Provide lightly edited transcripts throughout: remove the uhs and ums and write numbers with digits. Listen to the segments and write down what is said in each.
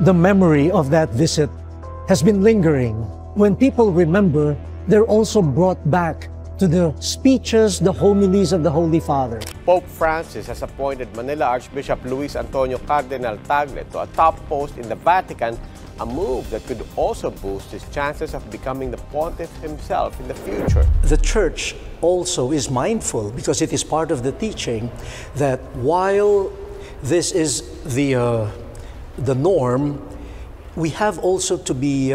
The memory of that visit has been lingering. When people remember, they're also brought back to the speeches, the homilies of the Holy Father. Pope Francis has appointed Manila Archbishop Luis Antonio Cardinal Tagle to a top post in the Vatican, a move that could also boost his chances of becoming the pontiff himself in the future. The Church also is mindful, because it is part of the teaching, that while this is the norm, we have also to be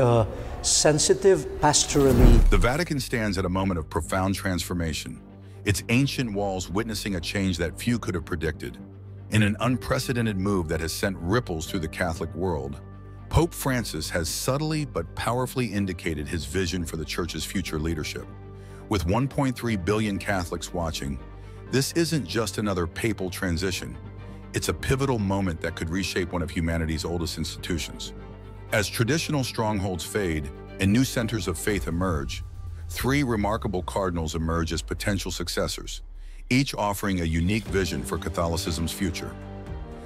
sensitive pastorally. The Vatican stands at a moment of profound transformation, its ancient walls witnessing a change that few could have predicted. In an unprecedented move that has sent ripples through the Catholic world, Pope Francis has subtly but powerfully indicated his vision for the Church's future leadership. With 1.3 billion Catholics watching, this isn't just another papal transition. It's a pivotal moment that could reshape one of humanity's oldest institutions. As traditional strongholds fade and new centers of faith emerge, three remarkable cardinals emerge as potential successors, each offering a unique vision for Catholicism's future.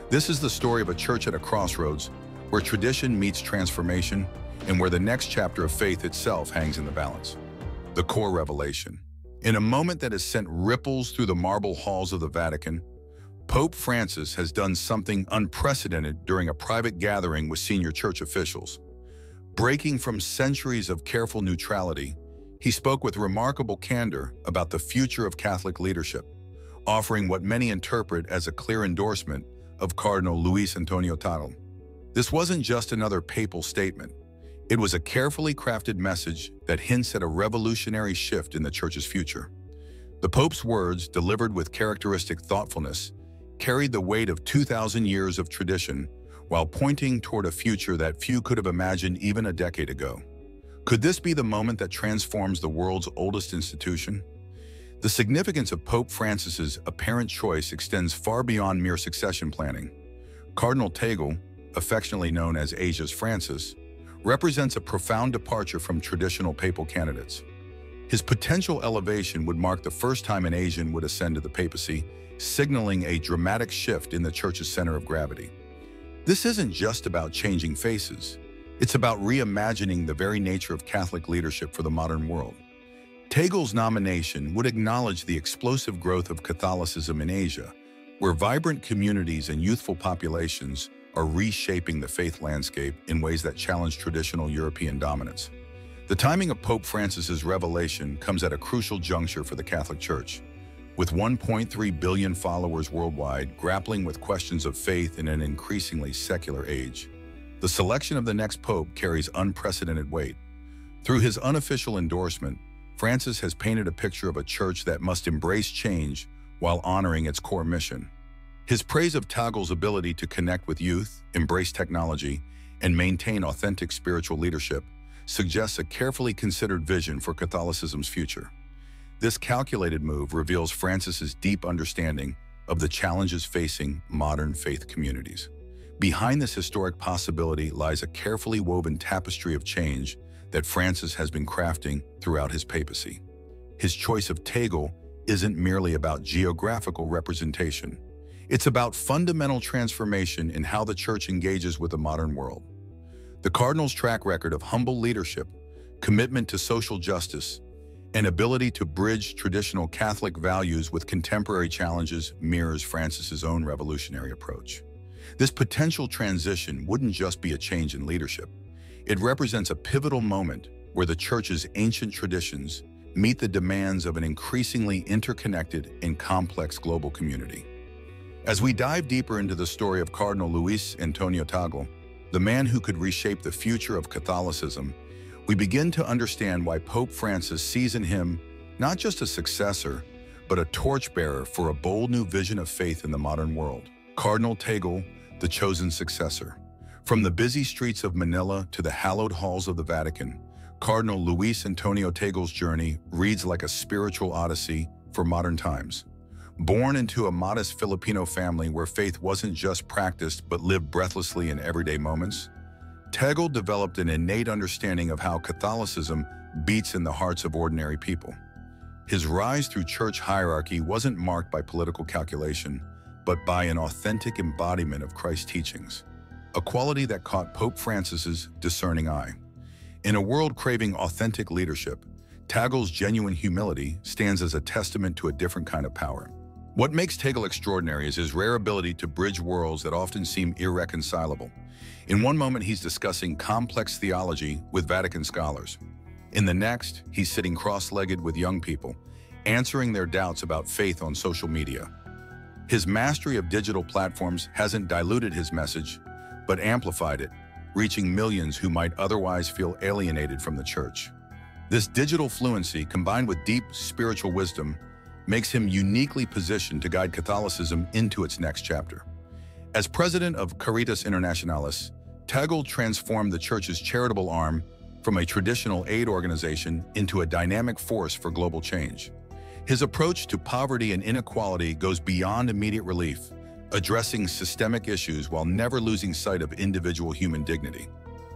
This is the story of a church at a crossroads, where tradition meets transformation and where the next chapter of faith itself hangs in the balance. The core revelation. In a moment that has sent ripples through the marble halls of the Vatican, Pope Francis has done something unprecedented during a private gathering with senior church officials. Breaking from centuries of careful neutrality, he spoke with remarkable candor about the future of Catholic leadership, offering what many interpret as a clear endorsement of Cardinal Luis Antonio Tagle. This wasn't just another papal statement. It was a carefully crafted message that hints at a revolutionary shift in the Church's future. The Pope's words, delivered with characteristic thoughtfulness, carried the weight of 2,000 years of tradition while pointing toward a future that few could have imagined even a decade ago. Could this be the moment that transforms the world's oldest institution? The significance of Pope Francis's apparent choice extends far beyond mere succession planning. Cardinal Tagle, affectionately known as Asia's Francis, represents a profound departure from traditional papal candidates. His potential elevation would mark the first time an Asian would ascend to the papacy, signaling a dramatic shift in the Church's center of gravity. This isn't just about changing faces. It's about reimagining the very nature of Catholic leadership for the modern world. Tagle's nomination would acknowledge the explosive growth of Catholicism in Asia, where vibrant communities and youthful populations are reshaping the faith landscape in ways that challenge traditional European dominance. The timing of Pope Francis's revelation comes at a crucial juncture for the Catholic Church. With 1.3 billion followers worldwide grappling with questions of faith in an increasingly secular age, the selection of the next pope carries unprecedented weight. Through his unofficial endorsement, Francis has painted a picture of a church that must embrace change while honoring its core mission. His praise of Tagle's ability to connect with youth, embrace technology, and maintain authentic spiritual leadership suggests a carefully considered vision for Catholicism's future. This calculated move reveals Francis's deep understanding of the challenges facing modern faith communities. Behind this historic possibility lies a carefully woven tapestry of change that Francis has been crafting throughout his papacy. His choice of Tagle isn't merely about geographical representation. It's about fundamental transformation in how the Church engages with the modern world. The Cardinal's track record of humble leadership, commitment to social justice, and ability to bridge traditional Catholic values with contemporary challenges mirrors Francis's own revolutionary approach. This potential transition wouldn't just be a change in leadership. It represents a pivotal moment where the Church's ancient traditions meet the demands of an increasingly interconnected and complex global community. As we dive deeper into the story of Cardinal Luis Antonio Tagle, the man who could reshape the future of Catholicism, we begin to understand why Pope Francis sees in him not just a successor, but a torchbearer for a bold new vision of faith in the modern world. Cardinal Tagle, the chosen successor. From the busy streets of Manila to the hallowed halls of the Vatican, Cardinal Luis Antonio Tagle's journey reads like a spiritual odyssey for modern times. Born into a modest Filipino family where faith wasn't just practiced but lived breathlessly in everyday moments, Tagle developed an innate understanding of how Catholicism beats in the hearts of ordinary people. His rise through church hierarchy wasn't marked by political calculation, but by an authentic embodiment of Christ's teachings. a quality that caught Pope Francis's discerning eye. In a world craving authentic leadership, Tagel's genuine humility stands as a testament to a different kind of power. What makes Tagle extraordinary is his rare ability to bridge worlds that often seem irreconcilable. In one moment, he's discussing complex theology with Vatican scholars. In the next, he's sitting cross-legged with young people, answering their doubts about faith on social media. His mastery of digital platforms hasn't diluted his message, but amplified it, reaching millions who might otherwise feel alienated from the church. This digital fluency, combined with deep spiritual wisdom, makes him uniquely positioned to guide Catholicism into its next chapter. As president of Caritas Internationalis, Tagle transformed the church's charitable arm from a traditional aid organization into a dynamic force for global change. His approach to poverty and inequality goes beyond immediate relief, addressing systemic issues while never losing sight of individual human dignity.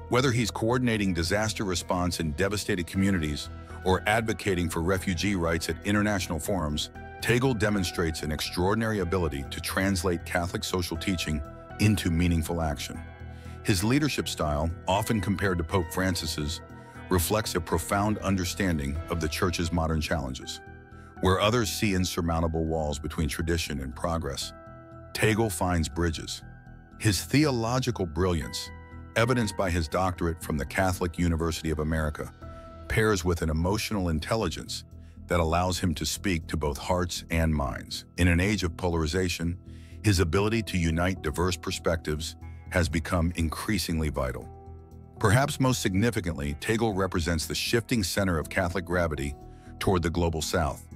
Whether he's coordinating disaster response in devastated communities or advocating for refugee rights at international forums, Tagle demonstrates an extraordinary ability to translate Catholic social teaching into meaningful action. His leadership style, often compared to Pope Francis's, reflects a profound understanding of the Church's modern challenges. Where others see insurmountable walls between tradition and progress, Tagle finds bridges. His theological brilliance, evidenced by his doctorate from the Catholic University of America, pairs with an emotional intelligence that allows him to speak to both hearts and minds. In an age of polarization, his ability to unite diverse perspectives has become increasingly vital. Perhaps most significantly, Tagle represents the shifting center of Catholic gravity toward the global South.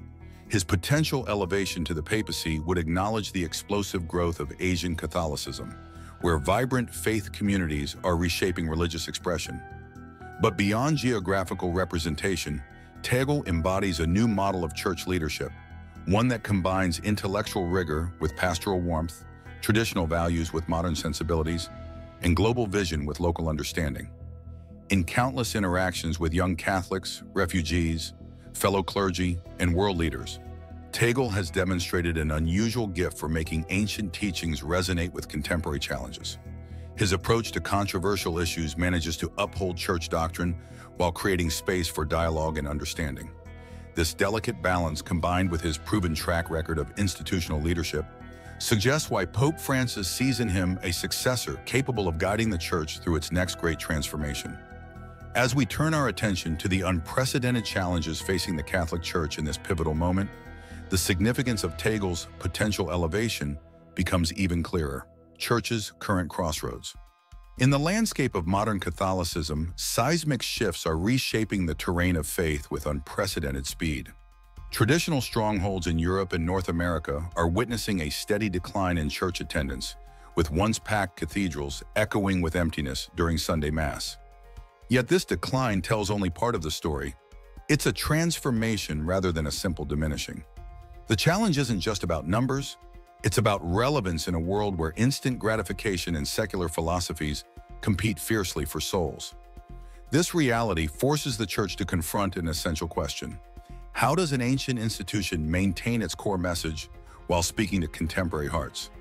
His potential elevation to the papacy would acknowledge the explosive growth of Asian Catholicism, where vibrant faith communities are reshaping religious expression. But beyond geographical representation, Tagle embodies a new model of church leadership, one that combines intellectual rigor with pastoral warmth, traditional values with modern sensibilities, and global vision with local understanding. In countless interactions with young Catholics, refugees, fellow clergy, and world leaders, Tagle has demonstrated an unusual gift for making ancient teachings resonate with contemporary challenges. His approach to controversial issues manages to uphold church doctrine while creating space for dialogue and understanding. This delicate balance, combined with his proven track record of institutional leadership, suggests why Pope Francis sees in him a successor capable of guiding the church through its next great transformation. As we turn our attention to the unprecedented challenges facing the Catholic Church in this pivotal moment, the significance of Tagle's potential elevation becomes even clearer. Church's current crossroads. In the landscape of modern Catholicism, seismic shifts are reshaping the terrain of faith with unprecedented speed. Traditional strongholds in Europe and North America are witnessing a steady decline in church attendance, with once-packed cathedrals echoing with emptiness during Sunday Mass. Yet this decline tells only part of the story. It's a transformation rather than a simple diminishing. The challenge isn't just about numbers, it's about relevance in a world where instant gratification and secular philosophies compete fiercely for souls. This reality forces the Church to confront an essential question. How does an ancient institution maintain its core message while speaking to contemporary hearts?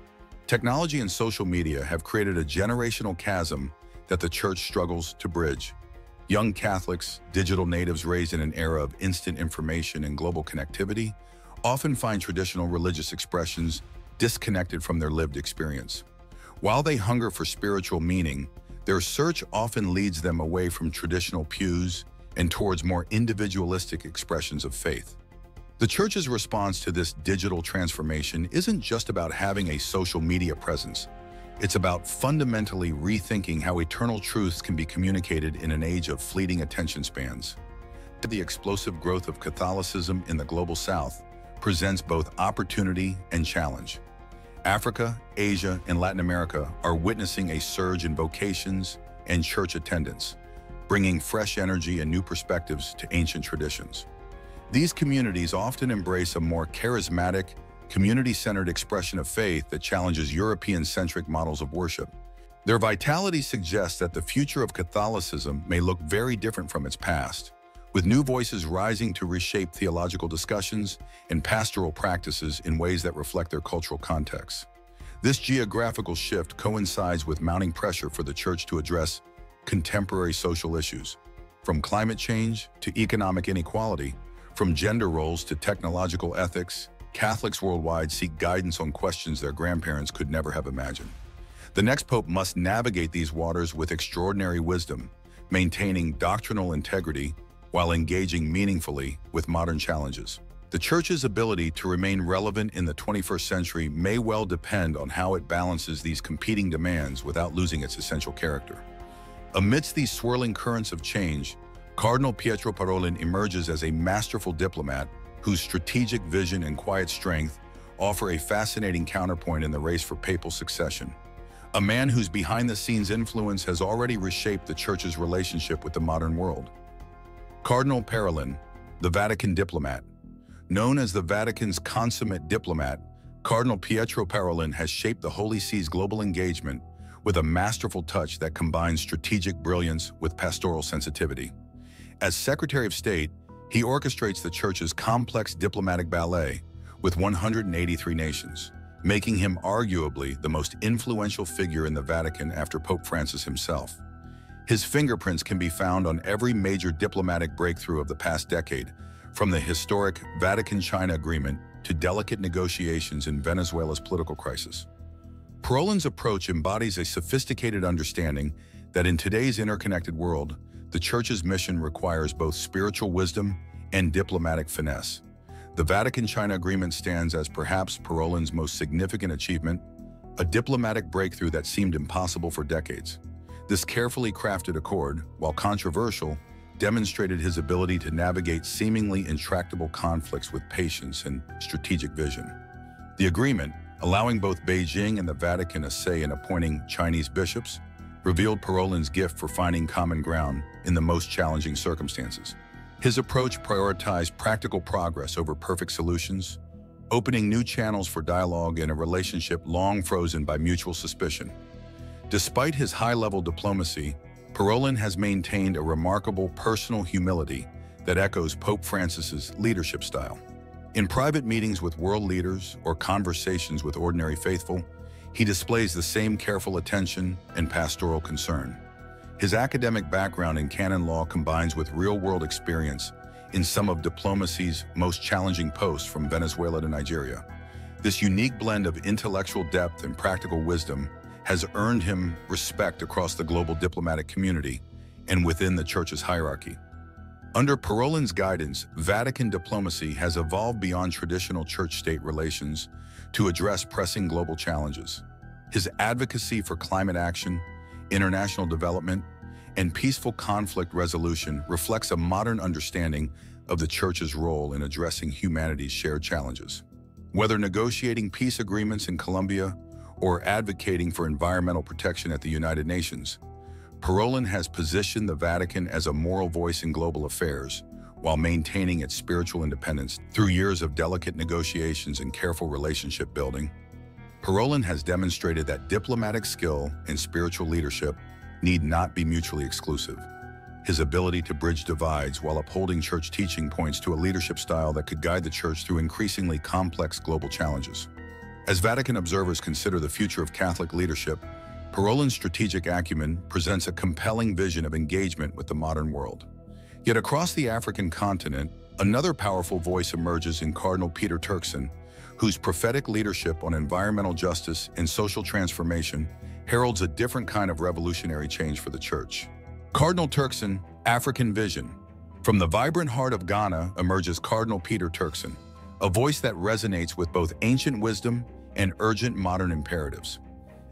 Technology and social media have created a generational chasm that the Church struggles to bridge. Young Catholics, digital natives raised in an era of instant information and global connectivity, often find traditional religious expressions disconnected from their lived experience. While they hunger for spiritual meaning, their search often leads them away from traditional pews and towards more individualistic expressions of faith. The Church's response to this digital transformation isn't just about having a social media presence. It's about fundamentally rethinking how eternal truths can be communicated in an age of fleeting attention spans. The explosive growth of Catholicism in the global South presents both opportunity and challenge. Africa, Asia, and Latin America are witnessing a surge in vocations and church attendance, bringing fresh energy and new perspectives to ancient traditions. These communities often embrace a more charismatic, community-centered expression of faith that challenges European-centric models of worship. Their vitality suggests that the future of Catholicism may look very different from its past, with new voices rising to reshape theological discussions and pastoral practices in ways that reflect their cultural context. This geographical shift coincides with mounting pressure for the Church to address contemporary social issues, from climate change to economic inequality, from gender roles to technological ethics. Catholics worldwide seek guidance on questions their grandparents could never have imagined. The next pope must navigate these waters with extraordinary wisdom, maintaining doctrinal integrity while engaging meaningfully with modern challenges. The Church's ability to remain relevant in the 21st century may well depend on how it balances these competing demands without losing its essential character. Amidst these swirling currents of change, Cardinal Pietro Parolin emerges as a masterful diplomat whose strategic vision and quiet strength offer a fascinating counterpoint in the race for papal succession. A man whose behind-the-scenes influence has already reshaped the Church's relationship with the modern world. Cardinal Parolin, the Vatican diplomat. Known as the Vatican's consummate diplomat, Cardinal Pietro Parolin has shaped the Holy See's global engagement with a masterful touch that combines strategic brilliance with pastoral sensitivity. As Secretary of State, he orchestrates the Church's complex diplomatic ballet with 183 nations, making him arguably the most influential figure in the Vatican after Pope Francis himself. His fingerprints can be found on every major diplomatic breakthrough of the past decade, from the historic Vatican-China agreement to delicate negotiations in Venezuela's political crisis. Parolin's approach embodies a sophisticated understanding that in today's interconnected world, the Church's mission requires both spiritual wisdom and diplomatic finesse. The Vatican-China agreement stands as perhaps Parolin's most significant achievement, a diplomatic breakthrough that seemed impossible for decades. This carefully crafted accord, while controversial, demonstrated his ability to navigate seemingly intractable conflicts with patience and strategic vision. The agreement, allowing both Beijing and the Vatican a say in appointing Chinese bishops, revealed Parolin's gift for finding common ground in the most challenging circumstances. His approach prioritized practical progress over perfect solutions, opening new channels for dialogue in a relationship long frozen by mutual suspicion. Despite his high-level diplomacy, Parolin has maintained a remarkable personal humility that echoes Pope Francis's leadership style. In private meetings with world leaders or conversations with ordinary faithful, he displays the same careful attention and pastoral concern. His academic background in canon law combines with real-world experience in some of diplomacy's most challenging posts from Venezuela to Nigeria. This unique blend of intellectual depth and practical wisdom has earned him respect across the global diplomatic community and within the Church's hierarchy. Under Parolin's guidance, Vatican diplomacy has evolved beyond traditional church-state relations to address pressing global challenges. His advocacy for climate action, international development, and peaceful conflict resolution reflects a modern understanding of the Church's role in addressing humanity's shared challenges. Whether negotiating peace agreements in Colombia or advocating for environmental protection at the United Nations, Parolin has positioned the Vatican as a moral voice in global affairs while maintaining its spiritual independence through years of delicate negotiations and careful relationship building. Parolin has demonstrated that diplomatic skill and spiritual leadership need not be mutually exclusive. His ability to bridge divides while upholding Church teaching points to a leadership style that could guide the Church through increasingly complex global challenges. As Vatican observers consider the future of Catholic leadership, Parolin's strategic acumen presents a compelling vision of engagement with the modern world. Yet across the African continent, another powerful voice emerges in Cardinal Peter Turkson, whose prophetic leadership on environmental justice and social transformation heralds a different kind of revolutionary change for the Church. Cardinal Turkson, African Vision. From the vibrant heart of Ghana emerges Cardinal Peter Turkson, a voice that resonates with both ancient wisdom and urgent modern imperatives.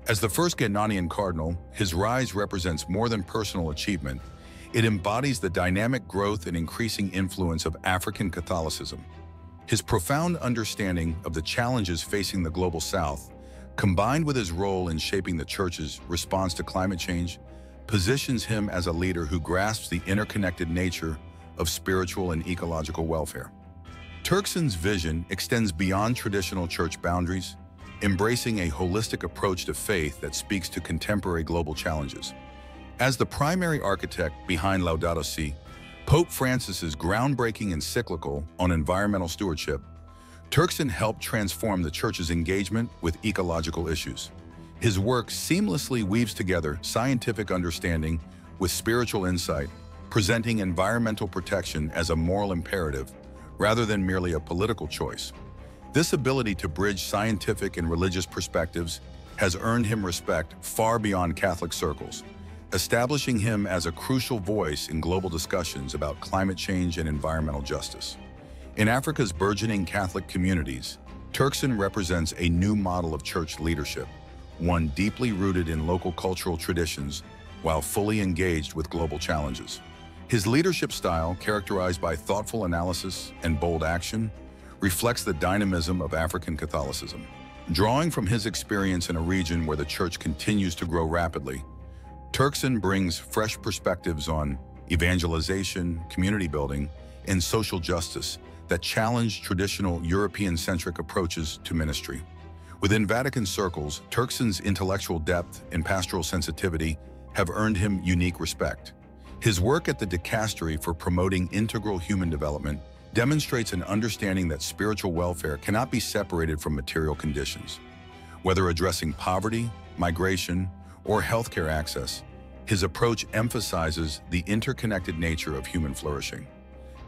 As the first Ghanaian cardinal, his rise represents more than personal achievement. It embodies the dynamic growth and increasing influence of African Catholicism. His profound understanding of the challenges facing the global South, combined with his role in shaping the Church's response to climate change, positions him as a leader who grasps the interconnected nature of spiritual and ecological welfare. Turkson's vision extends beyond traditional Church boundaries, embracing a holistic approach to faith that speaks to contemporary global challenges. As the primary architect behind Laudato Si, Pope Francis's groundbreaking encyclical on environmental stewardship, Turkson helped transform the Church's engagement with ecological issues. His work seamlessly weaves together scientific understanding with spiritual insight, presenting environmental protection as a moral imperative rather than merely a political choice. This ability to bridge scientific and religious perspectives has earned him respect far beyond Catholic circles, establishing him as a crucial voice in global discussions about climate change and environmental justice. In Africa's burgeoning Catholic communities, Turkson represents a new model of church leadership, one deeply rooted in local cultural traditions while fully engaged with global challenges. His leadership style, characterized by thoughtful analysis and bold action, reflects the dynamism of African Catholicism. Drawing from his experience in a region where the Church continues to grow rapidly, Turkson brings fresh perspectives on evangelization, community building, and social justice that challenge traditional European-centric approaches to ministry. Within Vatican circles, Turkson's intellectual depth and pastoral sensitivity have earned him unique respect. His work at the dicastery for promoting integral human development demonstrates an understanding that spiritual welfare cannot be separated from material conditions. Whether addressing poverty, migration, or healthcare access, his approach emphasizes the interconnected nature of human flourishing.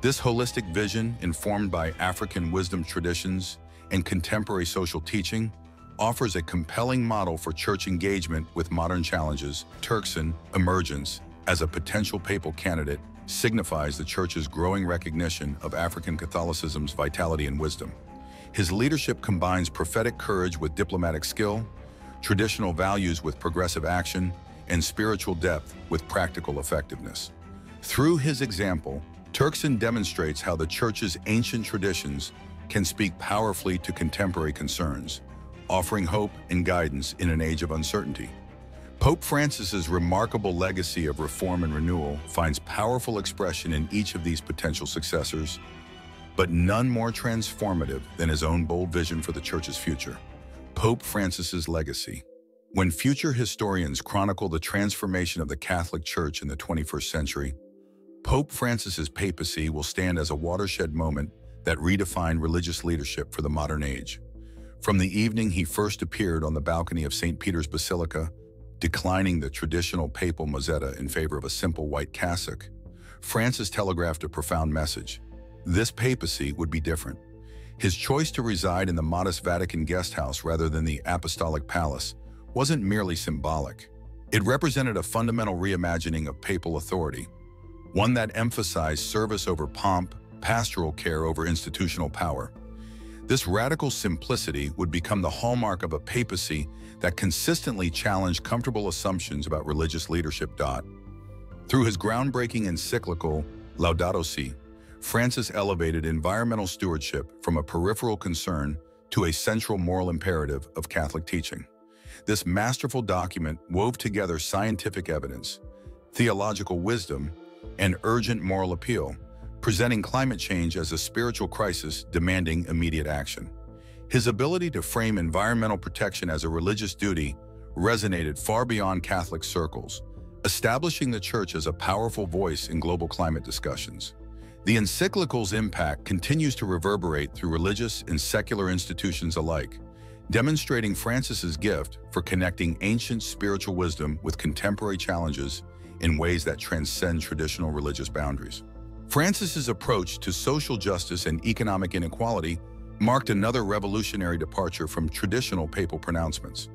This holistic vision, informed by African wisdom traditions and contemporary social teaching, offers a compelling model for church engagement with modern challenges. Turkson's emergence as a potential papal candidate signifies the Church's growing recognition of African Catholicism's vitality and wisdom. His leadership combines prophetic courage with diplomatic skill, traditional values with progressive action, and spiritual depth with practical effectiveness. Through his example, Turkson demonstrates how the Church's ancient traditions can speak powerfully to contemporary concerns, offering hope and guidance in an age of uncertainty. Pope Francis's remarkable legacy of reform and renewal finds powerful expression in each of these potential successors, but none more transformative than his own bold vision for the Church's future. Pope Francis's legacy. When future historians chronicle the transformation of the Catholic Church in the 21st century, Pope Francis's papacy will stand as a watershed moment that redefined religious leadership for the modern age. From the evening he first appeared on the balcony of St. Peter's Basilica, declining the traditional papal mozzetta in favor of a simple white cassock, Francis telegraphed a profound message. This papacy would be different. His choice to reside in the modest Vatican guest house rather than the apostolic palace wasn't merely symbolic. It represented a fundamental reimagining of papal authority, one that emphasized service over pomp, pastoral care over institutional power. This radical simplicity would become the hallmark of a papacy that consistently challenged comfortable assumptions about religious leadership. Through his groundbreaking encyclical, Laudato Si', Francis elevated environmental stewardship from a peripheral concern to a central moral imperative of Catholic teaching. This masterful document wove together scientific evidence, theological wisdom, and urgent moral appeal, presenting climate change as a spiritual crisis demanding immediate action. His ability to frame environmental protection as a religious duty resonated far beyond Catholic circles, establishing the Church as a powerful voice in global climate discussions. The encyclical's impact continues to reverberate through religious and secular institutions alike, demonstrating Francis's gift for connecting ancient spiritual wisdom with contemporary challenges in ways that transcend traditional religious boundaries. Francis's approach to social justice and economic inequality marked another revolutionary departure from traditional papal pronouncements.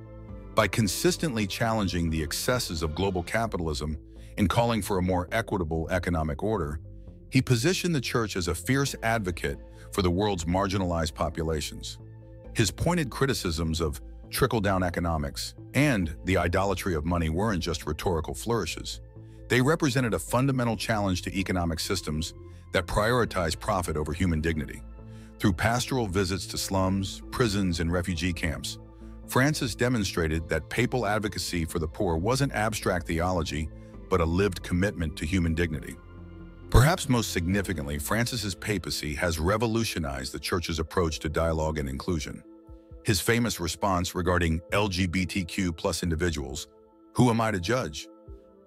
By consistently challenging the excesses of global capitalism and calling for a more equitable economic order, he positioned the Church as a fierce advocate for the world's marginalized populations. His pointed criticisms of trickle-down economics and the idolatry of money weren't just rhetorical flourishes. They represented a fundamental challenge to economic systems that prioritize profit over human dignity. Through pastoral visits to slums, prisons, and refugee camps, Francis demonstrated that papal advocacy for the poor wasn't abstract theology, but a lived commitment to human dignity. Perhaps most significantly, Francis's papacy has revolutionized the Church's approach to dialogue and inclusion. His famous response regarding LGBTQ+ individuals, "Who am I to judge?"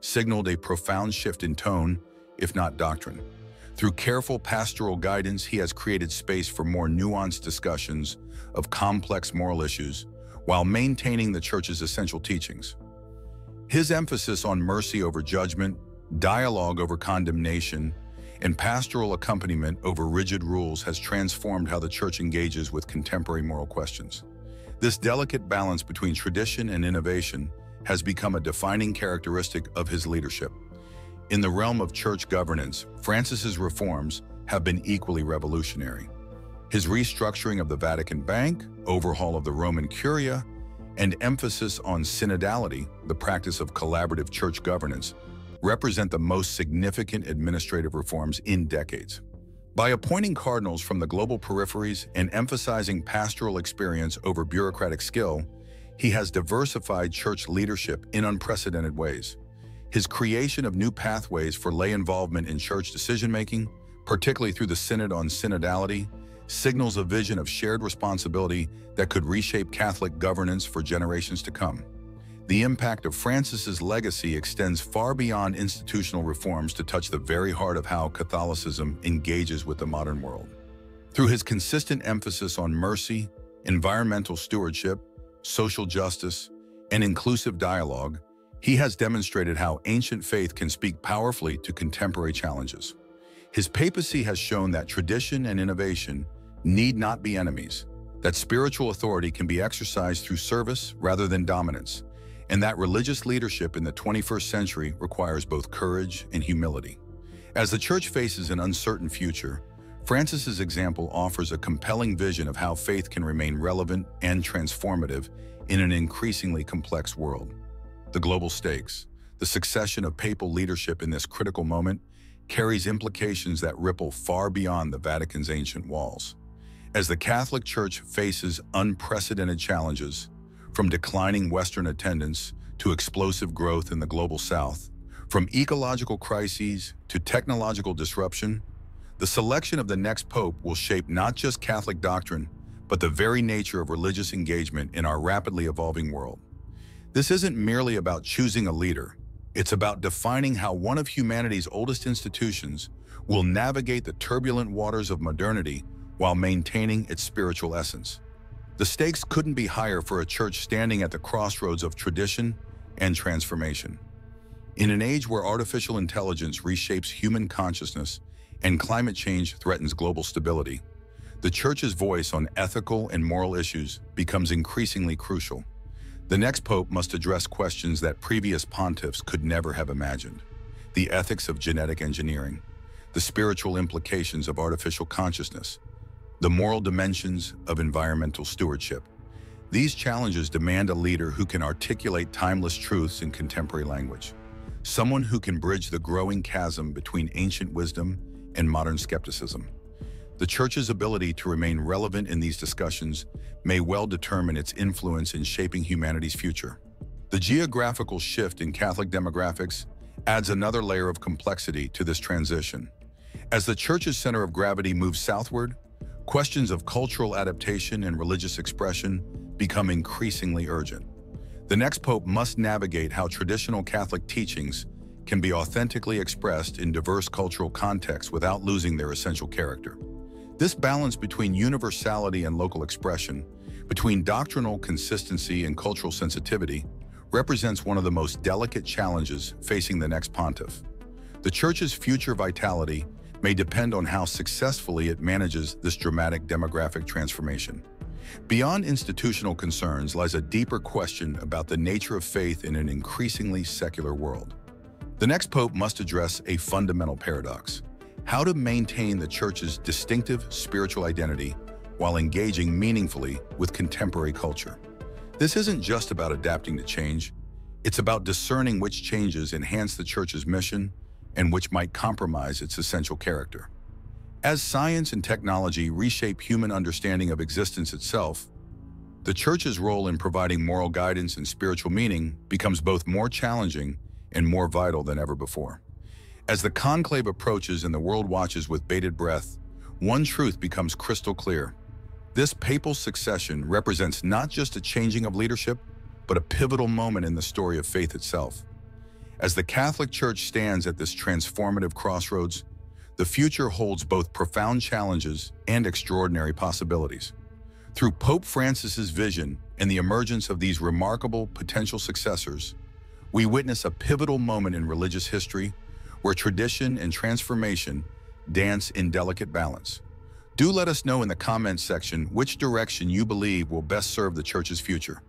signaled a profound shift in tone, if not doctrine. Through careful pastoral guidance, he has created space for more nuanced discussions of complex moral issues while maintaining the Church's essential teachings. His emphasis on mercy over judgment, dialogue over condemnation, and pastoral accompaniment over rigid rules has transformed how the Church engages with contemporary moral questions. This delicate balance between tradition and innovation has become a defining characteristic of his leadership. In the realm of church governance, Francis's reforms have been equally revolutionary. His restructuring of the Vatican Bank, overhaul of the Roman Curia, and emphasis on synodality, the practice of collaborative church governance, represent the most significant administrative reforms in decades. By appointing cardinals from the global peripheries and emphasizing pastoral experience over bureaucratic skill, he has diversified church leadership in unprecedented ways. His creation of new pathways for lay involvement in church decision-making, particularly through the Synod on Synodality, signals a vision of shared responsibility that could reshape Catholic governance for generations to come. The impact of Francis's legacy extends far beyond institutional reforms to touch the very heart of how Catholicism engages with the modern world. Through his consistent emphasis on mercy, environmental stewardship, social justice, and inclusive dialogue, he has demonstrated how ancient faith can speak powerfully to contemporary challenges. His papacy has shown that tradition and innovation need not be enemies, that spiritual authority can be exercised through service rather than dominance, and that religious leadership in the 21st century requires both courage and humility. As the Church faces an uncertain future, Francis's example offers a compelling vision of how faith can remain relevant and transformative in an increasingly complex world. The global stakes, the succession of papal leadership in this critical moment, carries implications that ripple far beyond the Vatican's ancient walls. As the Catholic Church faces unprecedented challenges, from declining Western attendance to explosive growth in the global South, from ecological crises to technological disruption, the selection of the next pope will shape not just Catholic doctrine, but the very nature of religious engagement in our rapidly evolving world. This isn't merely about choosing a leader. It's about defining how one of humanity's oldest institutions will navigate the turbulent waters of modernity while maintaining its spiritual essence. The stakes couldn't be higher for a church standing at the crossroads of tradition and transformation. In an age where artificial intelligence reshapes human consciousness and climate change threatens global stability, the Church's voice on ethical and moral issues becomes increasingly crucial. The next pope must address questions that previous pontiffs could never have imagined: the ethics of genetic engineering, the spiritual implications of artificial consciousness, the moral dimensions of environmental stewardship. These challenges demand a leader who can articulate timeless truths in contemporary language, someone who can bridge the growing chasm between ancient wisdom and modern skepticism. The Church's ability to remain relevant in these discussions may well determine its influence in shaping humanity's future. The geographical shift in Catholic demographics adds another layer of complexity to this transition. As the Church's center of gravity moves southward, questions of cultural adaptation and religious expression become increasingly urgent. The next pope must navigate how traditional Catholic teachings can be authentically expressed in diverse cultural contexts without losing their essential character. This balance between universality and local expression, between doctrinal consistency and cultural sensitivity, represents one of the most delicate challenges facing the next pontiff. The Church's future vitality may depend on how successfully it manages this dramatic demographic transformation. Beyond institutional concerns lies a deeper question about the nature of faith in an increasingly secular world. The next pope must address a fundamental paradox: how to maintain the Church's distinctive spiritual identity while engaging meaningfully with contemporary culture. This isn't just about adapting to change, it's about discerning which changes enhance the Church's mission and which might compromise its essential character. As science and technology reshape human understanding of existence itself, the Church's role in providing moral guidance and spiritual meaning becomes both more challenging and more vital than ever before. As the conclave approaches and the world watches with bated breath, one truth becomes crystal clear. This papal succession represents not just a changing of leadership, but a pivotal moment in the story of faith itself. As the Catholic Church stands at this transformative crossroads, the future holds both profound challenges and extraordinary possibilities. Through Pope Francis's vision and the emergence of these remarkable potential successors, we witness a pivotal moment in religious history where tradition and transformation dance in delicate balance. Do let us know in the comments section which direction you believe will best serve the Church's future.